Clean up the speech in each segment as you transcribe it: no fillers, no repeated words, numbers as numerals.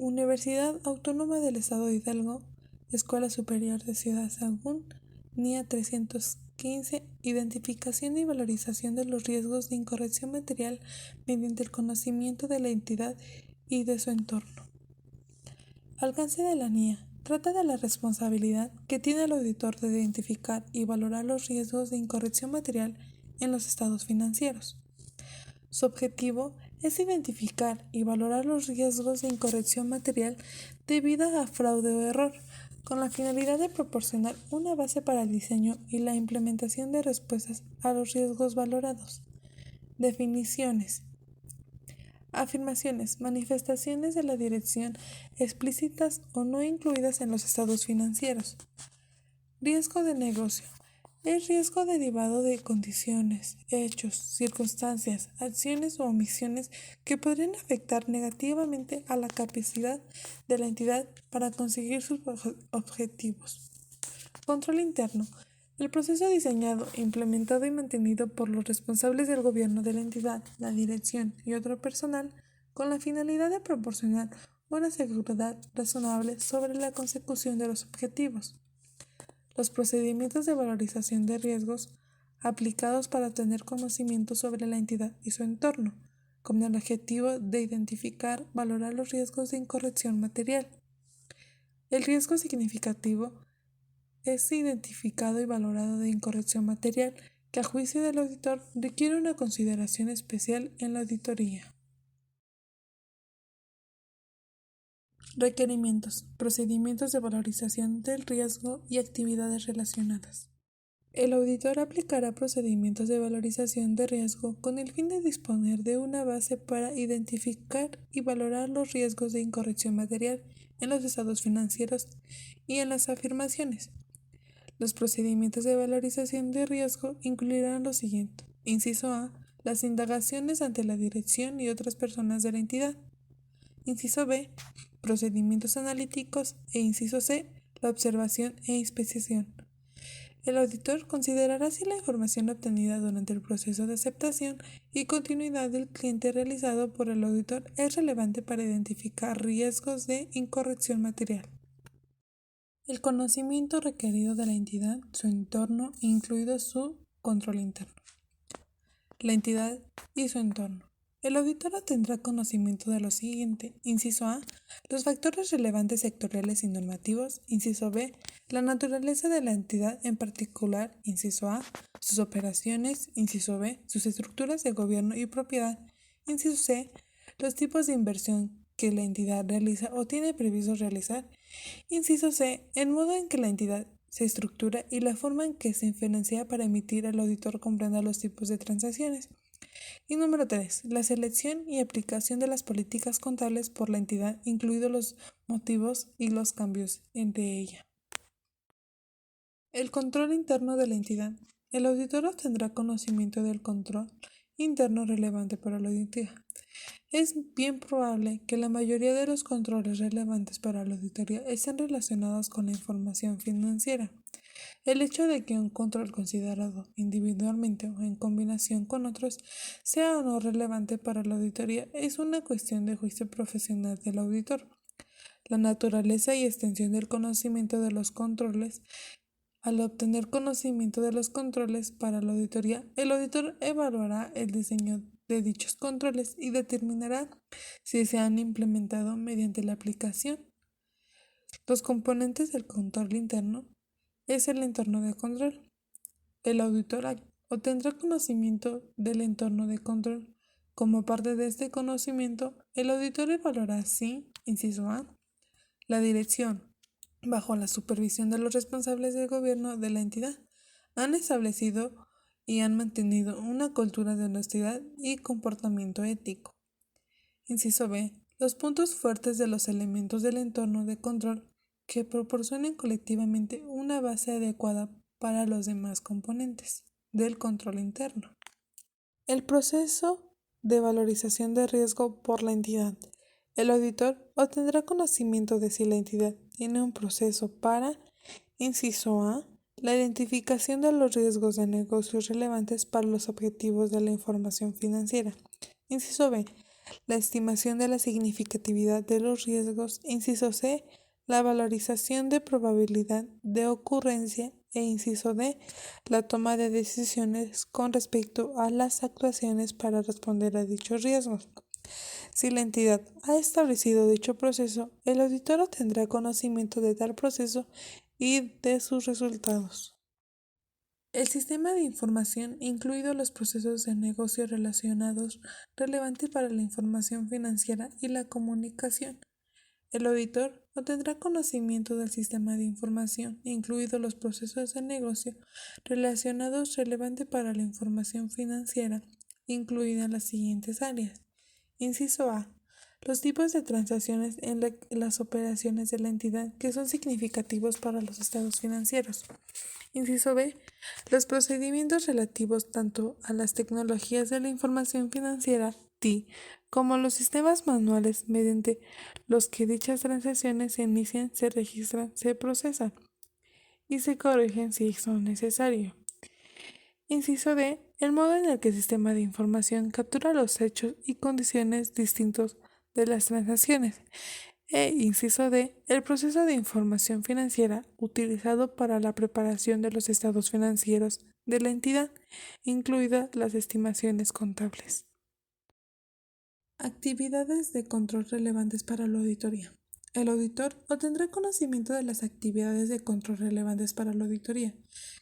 Universidad Autónoma del Estado de Hidalgo, Escuela Superior de Ciudad Sagún, NIA 315, identificación y valorización de los riesgos de incorrección material mediante el conocimiento de la entidad y de su entorno. Alcance de la NIA. Trata de la responsabilidad que tiene el auditor de identificar y valorar los riesgos de incorrección material en los estados financieros. Su objetivo es identificar y valorar los riesgos de incorrección material debido a fraude o error, con la finalidad de proporcionar una base para el diseño y la implementación de respuestas a los riesgos valorados. Definiciones. Afirmaciones, manifestaciones de la dirección explícitas o no incluidas en los estados financieros. Riesgo de negocio. Es riesgo derivado de condiciones, hechos, circunstancias, acciones o omisiones que podrían afectar negativamente a la capacidad de la entidad para conseguir sus objetivos. Control interno. El proceso diseñado, implementado y mantenido por los responsables del gobierno de la entidad, la dirección y otro personal, con la finalidad de proporcionar una seguridad razonable sobre la consecución de los objetivos. Los procedimientos de valorización de riesgos aplicados para obtener conocimiento sobre la entidad y su entorno, con el objetivo de identificar, valorar los riesgos de incorrección material. El riesgo significativo es identificado y valorado de incorrección material que a juicio del auditor requiere una consideración especial en la auditoría. Requerimientos, procedimientos de valorización del riesgo y actividades relacionadas. El auditor aplicará procedimientos de valorización de riesgo con el fin de disponer de una base para identificar y valorar los riesgos de incorrección material en los estados financieros y en las afirmaciones. Los procedimientos de valorización de riesgo incluirán lo siguiente. Inciso A. Las indagaciones ante la dirección y otras personas de la entidad. Inciso B. Procedimientos analíticos. E inciso C. La observación e inspección. El auditor considerará si la información obtenida durante el proceso de aceptación y continuidad del cliente realizado por el auditor es relevante para identificar riesgos de incorrección material. El conocimiento requerido de la entidad, su entorno, incluido su control interno. La entidad y su entorno. El auditor tendrá conocimiento de lo siguiente. Inciso A. Los factores relevantes sectoriales y normativos. Inciso B. La naturaleza de la entidad en particular. Inciso A. Sus operaciones. Inciso B. Sus estructuras de gobierno y propiedad. Inciso C. Los tipos de inversión que la entidad realiza o tiene previsto realizar. Inciso C. El modo en que la entidad se estructura y la forma en que se financia para emitir al auditor comprenda los tipos de transacciones. Y número 3. La selección y aplicación de las políticas contables por la entidad, incluidos los motivos y los cambios entre ella. El control interno de la entidad. El auditor obtendrá conocimiento del control interno relevante para la auditoría. Es bien probable que la mayoría de los controles relevantes para la auditoría estén relacionados con la información financiera. El hecho de que un control considerado individualmente o en combinación con otros sea o no relevante para la auditoría es una cuestión de juicio profesional del auditor. La naturaleza y extensión del conocimiento de los controles. Al obtener conocimiento de los controles para la auditoría, el auditor evaluará el diseño de dichos controles y determinará si se han implementado mediante la aplicación. Los componentes del control interno es el entorno de control. El auditor obtendrá conocimiento del entorno de control. Como parte de este conocimiento, el auditor evaluará si, inciso A, la dirección, bajo la supervisión de los responsables del gobierno de la entidad, han establecido y han mantenido una cultura de honestidad y comportamiento ético. Inciso B. Los puntos fuertes de los elementos del entorno de control que proporcionen colectivamente una base adecuada para los demás componentes del control interno. El proceso de valorización de riesgo por la entidad. El auditor obtendrá conocimiento de si la entidad tiene un proceso para, inciso A, la identificación de los riesgos de negocios relevantes para los objetivos de la información financiera. Inciso B, la estimación de la significatividad de los riesgos. Inciso C, la valorización de probabilidad de ocurrencia. E inciso D, la toma de decisiones con respecto a las actuaciones para responder a dichos riesgos. Si la entidad ha establecido dicho proceso, el auditor tendrá conocimiento de tal proceso y de sus resultados. El sistema de información, incluidos los procesos de negocio relacionados, relevantes para la información financiera y la comunicación. El auditor obtendrá conocimiento del sistema de información, incluidos los procesos de negocio relacionados relevantes para la información financiera, incluidas las siguientes áreas. Inciso A. Los tipos de transacciones en las operaciones de la entidad que son significativos para los estados financieros. Inciso B. Los procedimientos relativos tanto a las tecnologías de la información financiera, TI, como los sistemas manuales mediante los que dichas transacciones se inician, se registran, se procesan y se corrigen si son necesarios. Inciso D. El modo en el que el sistema de información captura los hechos y condiciones distintos de las transacciones. E inciso D. El proceso de información financiera utilizado para la preparación de los estados financieros de la entidad, incluidas las estimaciones contables. Actividades de control relevantes para la auditoría. El auditor obtendrá conocimiento de las actividades de control relevantes para la auditoría,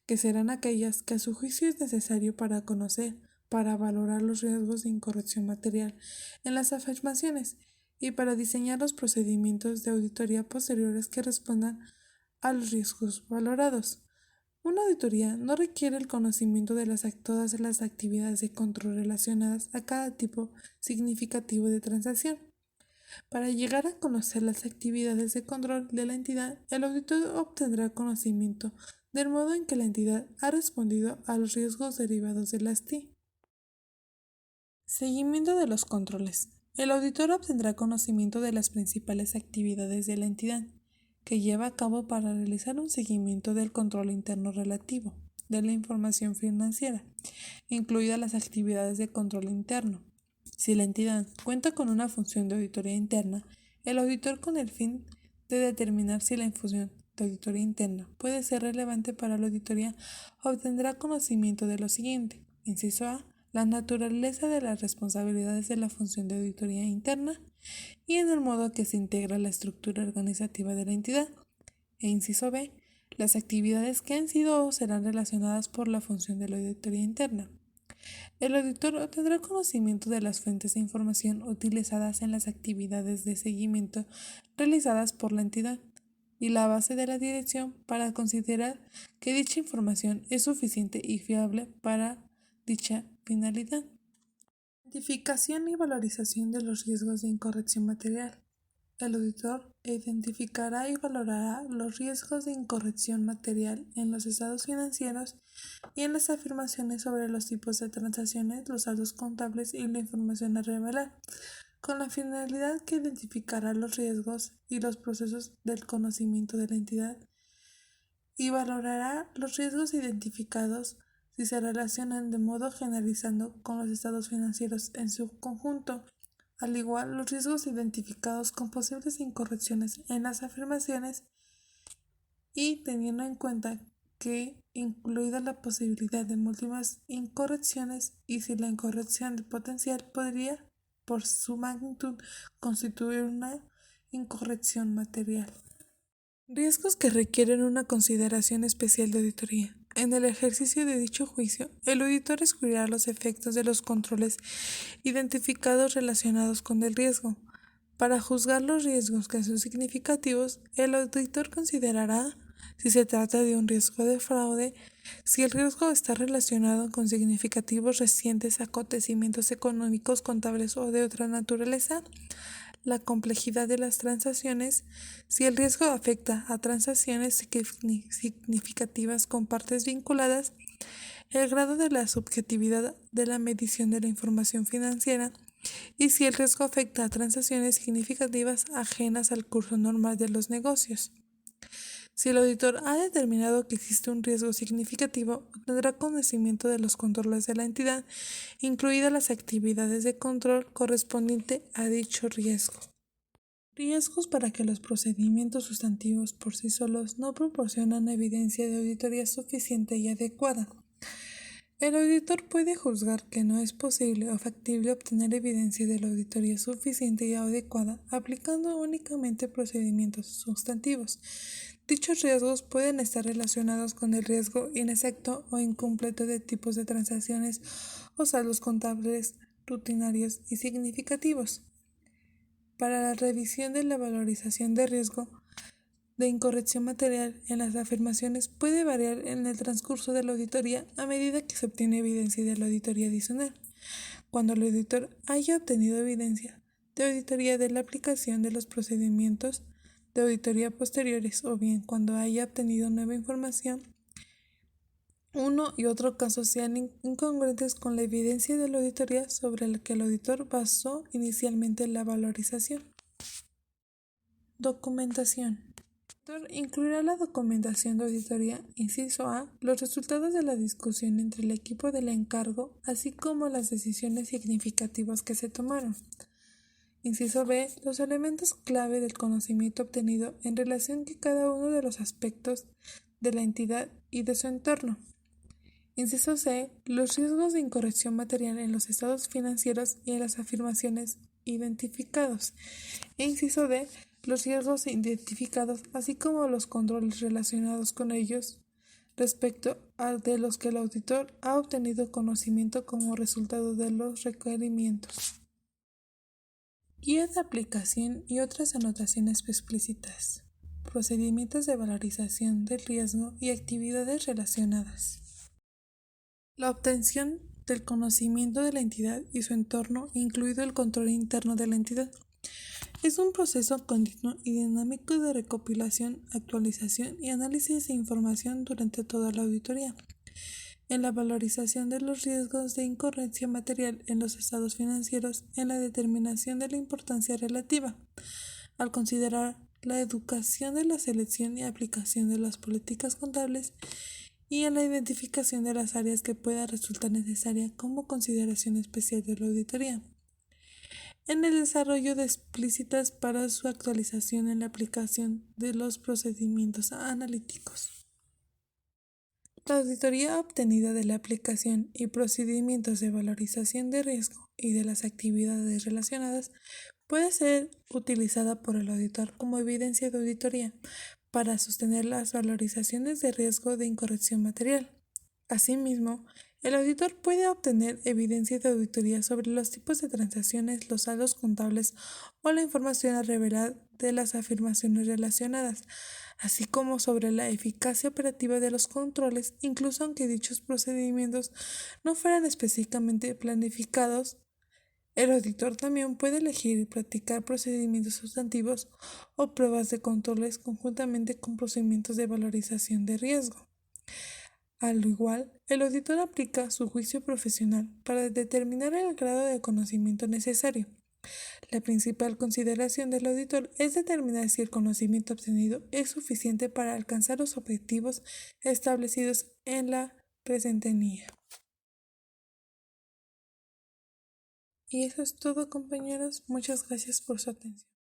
que serán aquellas que a su juicio es necesario para conocer, para valorar los riesgos de incorrección material en las afirmaciones y para diseñar los procedimientos de auditoría posteriores que respondan a los riesgos valorados. Una auditoría no requiere el conocimiento de todas las actividades de control relacionadas a cada tipo significativo de transacción. Para llegar a conocer las actividades de control de la entidad, el auditor obtendrá conocimiento del modo en que la entidad ha respondido a los riesgos derivados de las TI. Seguimiento de los controles. El auditor obtendrá conocimiento de las principales actividades de la entidad que lleva a cabo para realizar un seguimiento del control interno relativo de la información financiera, incluidas las actividades de control interno. Si la entidad cuenta con una función de auditoría interna, el auditor, con el fin de determinar si la función de auditoría interna puede ser relevante para la auditoría, obtendrá conocimiento de lo siguiente. Inciso A. La naturaleza de las responsabilidades de la función de auditoría interna y en el modo que se integra la estructura organizativa de la entidad. E inciso B. Las actividades que han sido o serán relacionadas por la función de la auditoría interna. El auditor obtendrá conocimiento de las fuentes de información utilizadas en las actividades de seguimiento realizadas por la entidad y la base de la dirección para considerar que dicha información es suficiente y fiable para dicha finalidad. Identificación y valorización de los riesgos de incorrección material. El auditor identificará y valorará los riesgos de incorrección material en los estados financieros y en las afirmaciones sobre los tipos de transacciones, los saldos contables y la información a revelar, con la finalidad que identificará los riesgos y los procesos del conocimiento de la entidad y valorará los riesgos identificados si se relacionan de modo generalizando con los estados financieros en su conjunto. Al igual, los riesgos identificados con posibles incorrecciones en las afirmaciones y teniendo en cuenta que incluida la posibilidad de múltiples incorrecciones y si la incorrección de potencial podría, por su magnitud, constituir una incorrección material. Riesgos que requieren una consideración especial de auditoría. En el ejercicio de dicho juicio, el auditor excluirá los efectos de los controles identificados relacionados con el riesgo. Para juzgar los riesgos que son significativos, el auditor considerará si se trata de un riesgo de fraude, si el riesgo está relacionado con significativos recientes acontecimientos económicos, contables o de otra naturaleza, la complejidad de las transacciones, si el riesgo afecta a transacciones significativas con partes vinculadas, el grado de la subjetividad de la medición de la información financiera y si el riesgo afecta a transacciones significativas ajenas al curso normal de los negocios. Si el auditor ha determinado que existe un riesgo significativo, tendrá conocimiento de los controles de la entidad, incluidas las actividades de control correspondiente a dicho riesgo. Riesgos para que los procedimientos sustantivos por sí solos no proporcionan evidencia de auditoría suficiente y adecuada. El auditor puede juzgar que no es posible o factible obtener evidencia de la auditoría suficiente y adecuada aplicando únicamente procedimientos sustantivos. Dichos riesgos pueden estar relacionados con el riesgo inexacto o incompleto de tipos de transacciones o saldos contables rutinarios y significativos. Para la revisión de la valorización de riesgo de incorrección material en las afirmaciones puede variar en el transcurso de la auditoría a medida que se obtiene evidencia de la auditoría adicional. Cuando el auditor haya obtenido evidencia de auditoría de la aplicación de los procedimientos de auditoría posteriores o bien cuando haya obtenido nueva información, uno y otro caso sean incongruentes con la evidencia de la auditoría sobre la que el auditor basó inicialmente la valorización. Documentación. El auditor incluirá la documentación de auditoría, inciso A, los resultados de la discusión entre el equipo del encargo, así como las decisiones significativas que se tomaron. Inciso B, los elementos clave del conocimiento obtenido en relación con cada uno de los aspectos de la entidad y de su entorno. Inciso C, los riesgos de incorrección material en los estados financieros y en las afirmaciones identificados. Inciso D, los riesgos identificados, así como los controles relacionados con ellos respecto a de los que el auditor ha obtenido conocimiento como resultado de los requerimientos. Guía de aplicación y otras anotaciones explícitas. Procedimientos de valorización del riesgo y actividades relacionadas. La obtención del conocimiento de la entidad y su entorno, incluido el control interno de la entidad, es un proceso continuo y dinámico de recopilación, actualización y análisis de información durante toda la auditoría. En la valorización de los riesgos de incorrección material en los estados financieros, en la determinación de la importancia relativa, al considerar la educación de la selección y aplicación de las políticas contables y en la identificación de las áreas que pueda resultar necesaria como consideración especial de la auditoría. En el desarrollo de explícitas para su actualización en la aplicación de los procedimientos analíticos. La auditoría obtenida de la aplicación y procedimientos de valorización de riesgo y de las actividades relacionadas puede ser utilizada por el auditor como evidencia de auditoría para sostener las valorizaciones de riesgo de incorrección material. Asimismo, el auditor puede obtener evidencia de auditoría sobre los tipos de transacciones, los saldos contables o la información a revelar de las afirmaciones relacionadas, así como sobre la eficacia operativa de los controles, incluso aunque dichos procedimientos no fueran específicamente planificados. El auditor también puede elegir y practicar procedimientos sustantivos o pruebas de controles conjuntamente con procedimientos de valorización de riesgo. Al igual, el auditor aplica su juicio profesional para determinar el grado de conocimiento necesario. La principal consideración del auditor es determinar si el conocimiento obtenido es suficiente para alcanzar los objetivos establecidos en la presente guía. Y eso es todo, compañeros. Muchas gracias por su atención.